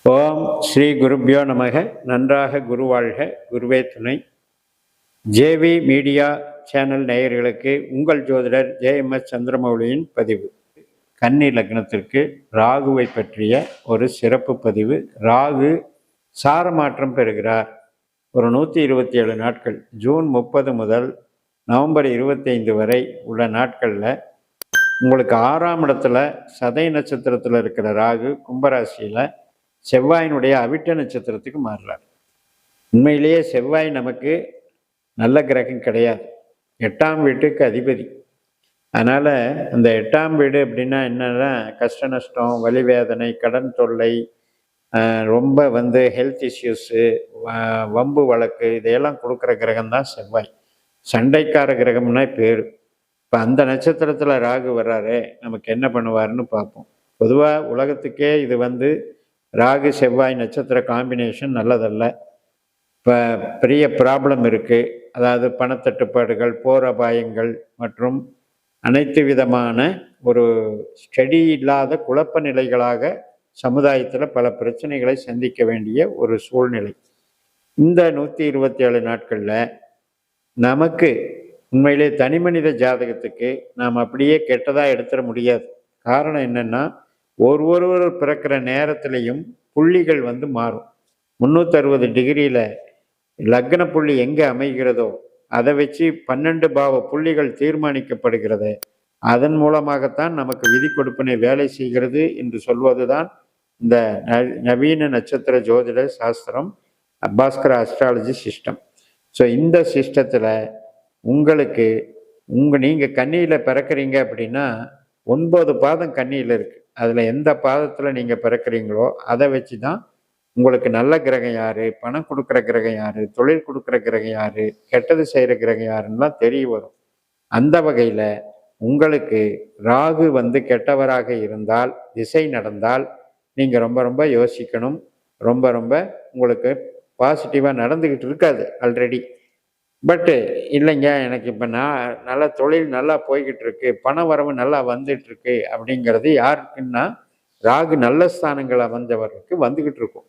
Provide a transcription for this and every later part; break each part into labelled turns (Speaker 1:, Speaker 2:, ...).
Speaker 1: ஓம் ஸ்ரீ குருப்யோ நமக. நன்றாக குருவாழ்க, குருவே துணை. ஜேவி மீடியா சேனல் நேயர்களுக்கு உங்கள் ஜோதிடர் ஜேஎம்எஸ் சந்திரமௌலியின் பதிவு. கன்னி லக்னத்திற்கு ராகுவை பற்றிய ஒரு சிறப்பு பதிவு. ராகு சாரமாற்றம் பெறுகிறார். ஒரு 127 நாட்கள், ஜூன் 30 முதல் நவம்பர் 25 வரை உள்ள நாட்களில் உங்களுக்கு 6ஆம் இடத்துல சதய நட்சத்திரத்தில் இருக்கிற ராகு கும்பராசியில் செவ்வாயினுடைய அவிட்ட நட்சத்திரத்துக்கு மாறுறார். உண்மையிலேயே செவ்வாய் நமக்கு நல்ல கிரகம் கிடையாது, 8ஆம் வீட்டுக்கு அதிபதி. அதனால் அந்த 8ஆம் வீடு அப்படின்னா என்னன்னா கஷ்ட நஷ்டம், வலி வேதனை, கடன் தொல்லை, ரொம்ப ஹெல்த் இஷ்யூஸு, வம்பு வழக்கு, இதையெல்லாம் கொடுக்குற கிரகம் தான் செவ்வாய். சண்டைக்கார கிரகம்னா பேர். இப்போ அந்த நட்சத்திரத்தில் ராகு வர்றாரு, நமக்கு என்ன பண்ணுவார்னு பார்ப்போம். பொதுவாக உலகத்துக்கே இது ராகு செவ்வாய் நட்சத்திர காம்பினேஷன் நல்லதல்ல. இப்போ பெரிய ப்ராப்ளம் இருக்குது. அதாவது பணத்தட்டுப்பாடுகள், போர் அபாயங்கள் மற்றும் அனைத்து விதமான ஒரு ஸ்டடி இல்லாத குழப்ப நிலைகளாக சமுதாயத்தில் பல பிரச்சனைகளை சந்திக்க வேண்டிய ஒரு சூழ்நிலை. இந்த 127 நாட்களில் நமக்கு உண்மையிலே தனி மனித ஜாதகத்துக்கு நாம் அப்படியே கெட்டதாக எடுத்துட முடியாது. காரணம் என்னென்னா, ஒருவர் பிறக்கிற நேரத்திலையும் புள்ளிகள் மாறும். 360 டிகிரியில் லக்ன புள்ளி எங்கே அமைகிறதோ அதை வச்சு 12 பாவ புள்ளிகள் தீர்மானிக்கப்படுகிறது. அதன் மூலமாகத்தான் நமக்கு விதி கொடுப்பினை வேலை செய்கிறது என்று சொல்வது தான் இந்த நவீன நட்சத்திர ஜோதிட சாஸ்திரம், பாஸ்கர அஸ்ட்ராலஜி சிஸ்டம். ஸோ இந்த சிஸ்டத்தில் உங்களுக்கு நீங்கள் கன்னியில் பிறக்கிறீங்க அப்படின்னா 9 பாதம் கன்னியில் இருக்குது. அதில் எந்த பாதத்தில் நீங்கள் பிறக்கிறீங்களோ அதை வச்சு தான் உங்களுக்கு நல்ல கிரகம் யார், பணம் கொடுக்குற கிரகம் யார், தொழில் கொடுக்குற கிரகம் யார், கெட்டது செய்கிற கிரகம் யாருன்னெலாம் தெரிய வரும். அந்த வகையில் உங்களுக்கு ராகு கெட்டவராக இருந்தால், திசை நடந்தால் நீங்கள் ரொம்ப ரொம்ப யோசிக்கணும். ரொம்ப ரொம்ப உங்களுக்கு பாசிட்டிவாக நடந்துக்கிட்டு இருக்காது ஆல்ரெடி. பட்டு இல்லைங்க, எனக்கு இப்போ நல்ல தொழில் நல்லா போய்கிட்டு இருக்கு, பண வரவு நல்லா வந்துட்டுருக்கு அப்படிங்கிறது யாருக்குன்னா ராகு நல்ல ஸ்தானங்களை வந்தவருக்கு வந்துக்கிட்டு இருக்கும்.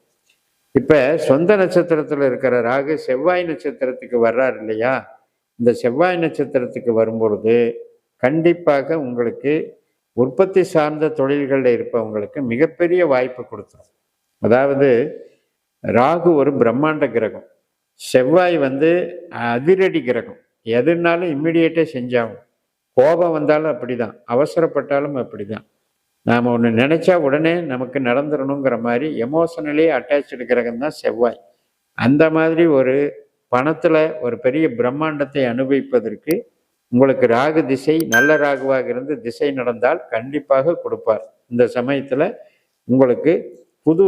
Speaker 1: இப்போ சொந்த நட்சத்திரத்தில் இருக்கிற ராகு செவ்வாய் நட்சத்திரத்துக்கு வர்றார் இல்லையா? இந்த செவ்வாய் நட்சத்திரத்துக்கு வரும்பொழுது கண்டிப்பாக உங்களுக்கு உற்பத்தி சார்ந்த தொழில்களில் இருப்பவங்களுக்கு மிகப்பெரிய வாய்ப்பு கொடுத்துரும். அதாவது ராகு ஒரு பிரம்மாண்ட கிரகம், செவ்வாய் அதிரடி கிரகம். எதுனாலும் இம்மிடியேட்டாக செஞ்சாகும். கோபம் வந்தாலும் அப்படி தான், அவசரப்பட்டாலும் அப்படி தான். நாம் ஒன்று நினச்சா உடனே நமக்கு நடந்துடணுங்கிற மாதிரி எமோஷனலி அட்டாச்சு கிரகம் தான் செவ்வாய். அந்த மாதிரி ஒரு பணத்தில் ஒரு பெரிய பிரம்மாண்டத்தை அனுபவிப்பதற்கு உங்களுக்கு ராகு திசை நல்ல ராகுவாக இருந்து திசை நடந்தால் கண்டிப்பாக கொடுப்பார். இந்த சமயத்தில் உங்களுக்கு புது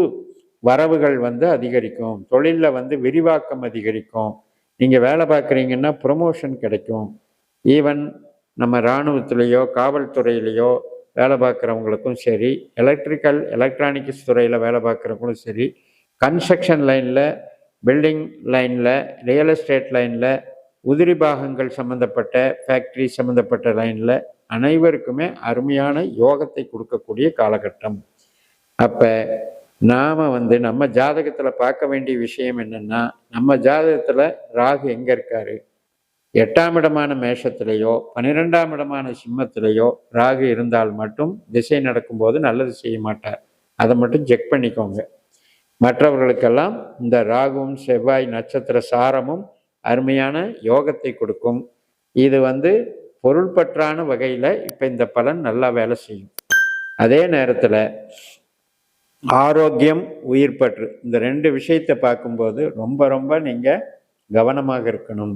Speaker 1: வரவுகள் அதிகரிக்கும், தொழிலில் விரிவாக்கம் அதிகரிக்கும். நீங்கள் வேலை பார்க்குறீங்கன்னா ப்ரொமோஷன் கிடைக்கும். ஈவன் நம்ம இராணுவத்திலேயோ காவல்துறையிலையோ வேலை பார்க்குறவங்களுக்கும் சரி, எலக்ட்ரானிக்ஸ் துறையில் வேலை பார்க்குறவங்களும் சரி, கன்ஸ்ட்ரக்ஷன் லைனில், பில்டிங் லைனில், ரியல் எஸ்டேட் லைனில், உதிரி பாகங்கள் சம்மந்தப்பட்ட ஃபேக்ட்ரி சம்மந்தப்பட்ட லைனில் அனைவருக்குமே அருமையான யோகத்தை கொடுக்கக்கூடிய காலகட்டம். அப்போ நாம் நம்ம ஜாதகத்தில் பார்க்க வேண்டிய விஷயம் என்னென்னா, நம்ம ஜாதகத்தில் ராகு எங்கே இருக்கார்? 8ஆம் இடமான மேஷத்திலேயோ 12ஆம் இடமான சிம்மத்திலேயோ ராகு இருந்தால் மட்டும் திசை நடக்கும்போது நல்லது செய்ய மாட்டார். அதை மட்டும் செக் பண்ணிக்கோங்க. மற்றவர்களுக்கெல்லாம் இந்த ராகுவும் செவ்வாய் நட்சத்திர சாரமும் அருமையான யோகத்தை கொடுக்கும். இது பொருள்பற்றான வகையில் இப்போ இந்த பலன் நல்லா வேலை செய்யும். அதே நேரத்தில் ஆரோக்கியம், உயிர் பற்று, இந்த 2 விஷயத்தை பார்க்கும்போது ரொம்ப ரொம்ப நீங்கள் கவனமாக இருக்கணும்.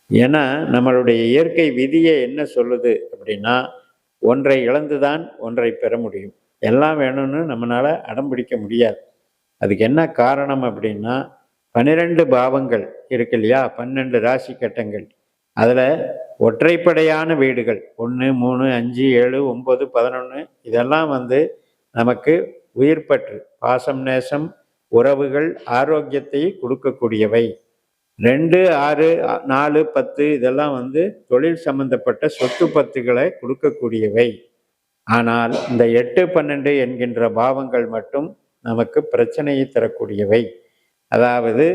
Speaker 1: ஏன்னா நம்மளுடைய இயற்கை விதியை என்ன சொல்லுது அப்படின்னா, ஒன்றை இழந்துதான் ஒன்றை பெற முடியும். எல்லாம் வேணும்னு நம்மளால் அடம்பிடிக்க முடியாது. அதுக்கு என்ன காரணம் அப்படின்னா, 12 பாவங்கள் இருக்கு இல்லையா, 12 ராசி கட்டங்கள். அதில் ஒற்றைப்படையான வீடுகள் 1, 3, 5, 7, 9, 11 இதெல்லாம் நமக்கு உயிர் பற்று, பாசம், நேசம், உறவுகள், ஆரோக்கியத்தை கொடுக்கக்கூடியவை. 2, 6, 4, 10 இதெல்லாம் தொழில் சம்பந்தப்பட்ட சொத்து பத்துகளை கொடுக்கக்கூடியவை. ஆனால் இந்த 8, 12 என்கின்ற பாவங்கள் மட்டும் நமக்கு பிரச்சனையை தரக்கூடியவை. அதாவது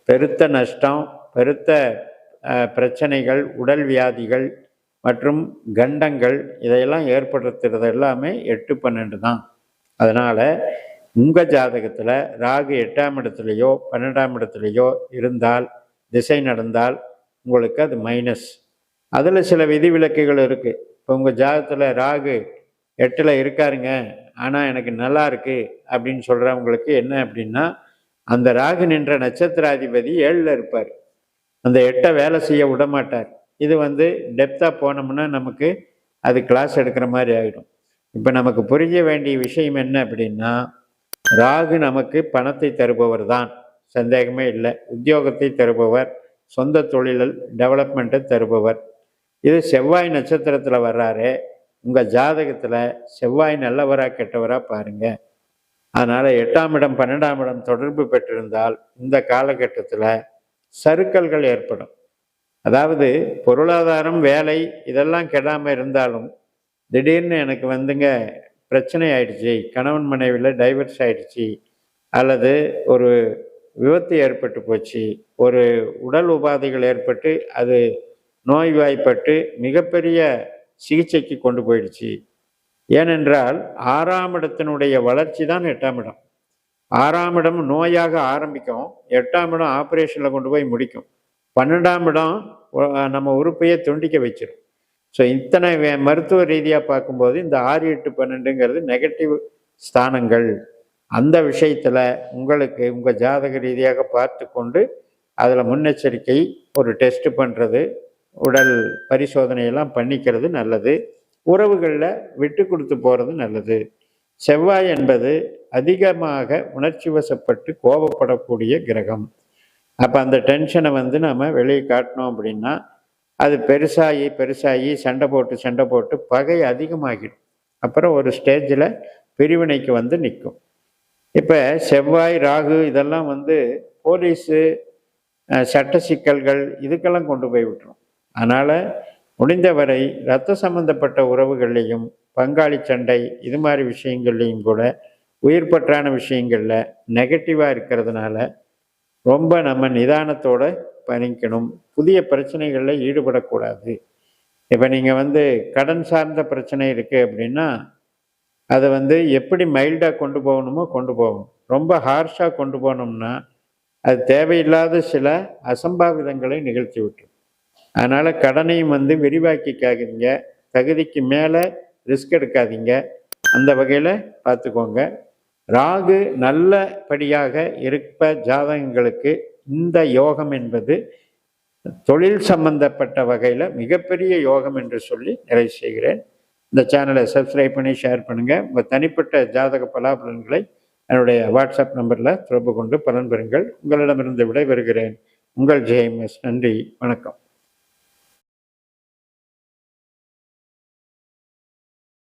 Speaker 1: பெருத்த நஷ்டம், பெருத்த பிரச்சனைகள், உடல் வியாதிகள் மற்றும் கண்டங்கள் இதையெல்லாம் ஏற்படுத்துறது எல்லாமே 8, 12 தான். அதனால் உங்கள் ஜாதகத்தில் ராகு 8ஆம் இடத்துலையோ 12ஆம் இடத்துலையோ இருந்தால், திசை நடந்தால் உங்களுக்கு அது மைனஸ். அதில் சில விதிவிலக்குகள் இருக்குது. இப்போ உங்கள் ஜாதகத்தில் ராகு 8ல் இருக்காருங்க, ஆனால் எனக்கு நல்லா இருக்குது அப்படின்னு சொல்கிறவங்களுக்கு என்ன அப்படின்னா, அந்த ராகு நின்ற நட்சத்திராதிபதி 7ல் இருப்பார். அந்த 8ஐ வேலை செய்ய விட மாட்டார். இது டெப்த்தாக போனோம்னா நமக்கு அது கிளாஸ் எடுக்கிற மாதிரி ஆகிடும். இப்போ நமக்கு புரிய வேண்டிய விஷயம் என்ன அப்படின்னா, ராகு நமக்கு பணத்தை தருபவர் தான், சந்தேகமே இல்லை. உத்தியோகத்தை தருபவர், சொந்த தொழில் டெவலப்மெண்ட்டை தருபவர். இது செவ்வாய் நட்சத்திரத்தில் வர்றாரு. உங்கள் ஜாதகத்தில் செவ்வாய் நல்லவரா கெட்டவரா பாருங்கள். அதனால் 8ஆம் இடம் 12ஆம் இடம் தொடர்பு பெற்றிருந்தால் இந்த காலகட்டத்தில் சறுக்கல்கள் ஏற்படும். அதாவது பொருளாதாரம், வேலை இதெல்லாம் கெடாமல் இருந்தாலும் திடீர்னு எனக்கு பிரச்சனை ஆயிடுச்சு, கணவன் மனைவியில் டைவர்ஸ் ஆயிடுச்சு, அல்லது ஒரு விபத்து ஏற்பட்டு போச்சு, ஒரு உடல் உபாதைகள் ஏற்பட்டு அது நோய்வாய்ப்பட்டு மிகப்பெரிய சிகிச்சைக்கு கொண்டு போயிடுச்சு. ஏனென்றால் 6ஆம் இடத்தினுடைய வளர்ச்சி தான் 8ஆம் இடம். 6ஆம் இடம் நோயாக ஆரம்பிக்கும், 8ஆம் இடம் ஆப்ரேஷனில் கொண்டு போய் முடிக்கும், 12ஆம் இடம் நம்ம உறுப்பையே துண்டிக்க வச்சிடும். ஸோ இத்தனை மருத்துவ ரீதியாக பார்க்கும்போது இந்த 6, 8, 12ங்கிறது நெகட்டிவ் ஸ்தானங்கள். அந்த விஷயத்தில் உங்களுக்கு உங்கள் ஜாதக ரீதியாக பார்த்து கொண்டு அதில் முன்னெச்சரிக்கை, ஒரு டெஸ்ட் பண்ணுறது, உடல் பரிசோதனையெல்லாம் பண்ணிக்கிறது நல்லது. உறவுகளில் விட்டு கொடுத்து போகிறது நல்லது. செவ்வாய் என்பது அதிகமாக உணர்ச்சி வசப்பட்டு கோபப்படக்கூடிய கிரகம். அப்போ அந்த டென்ஷனை நம்ம வெளியே காட்டினோம் அப்படின்னா அது பெருசாகி சண்டை போட்டு பகை அதிகமாகிடும். அப்புறம் ஒரு ஸ்டேஜில் பிரிவினைக்கு நிற்கும். இப்போ செவ்வாய், ராகு இதெல்லாம் போலீஸு, சட்ட சிக்கல்கள் இதுக்கெல்லாம் கொண்டு போய் விட்டுரும். அதனால் முடிந்தவரை இரத்த சம்பந்தப்பட்ட உறவுகள்லையும், பங்காளி சண்டை இது மாதிரி விஷயங்கள்லையும் கூட உயிர் பற்றான விஷயங்களில் நெகட்டிவாக இருக்கிறதுனால ரொம்ப நம்ம நிதானத்தோடு பண்ணிக்கணும். புதிய பிரச்சனைகளில் ஈடுபடக்கூடாது. இப்போ நீங்கள் கடன் சார்ந்த பிரச்சனை இருக்குது அப்படின்னா அதை எப்படி மைல்டாக கொண்டு போகணுமோ கொண்டு போகணும். ரொம்ப ஹார்ஷாக கொண்டு போனோம்னா அது தேவையில்லாத சில அசம்பாவிதங்களை நிகழ்த்தி விட்டுரும். அதனால் கடனையும் விரிவாக்கிக்காதீங்க, தகுதிக்கு மேலே ரிஸ்க் எடுக்காதீங்க. அந்த வகையில் பார்த்துக்கோங்க. ராகு நல்லபடியாக இருப்ப ஜாதகங்களுக்கு இந்த யோகம் என்பது தொழில் சம்பந்தப்பட்ட வகையில் மிகப்பெரிய யோகம் என்று சொல்லி நிறைவு செய்கிறேன். இந்த சேனலை சப்ஸ்கிரைப் பண்ணி ஷேர் பண்ணுங்கள். உங்கள் தனிப்பட்ட ஜாதக பலாபலன்களை என்னுடைய வாட்ஸ்அப் நம்பரில் தொடர்பு கொண்டு பலன் பெறுங்கள். உங்களிடமிருந்து விடைபெறுகிறேன். உங்கள் ஜேஎம்எஸ். நன்றி, வணக்கம்.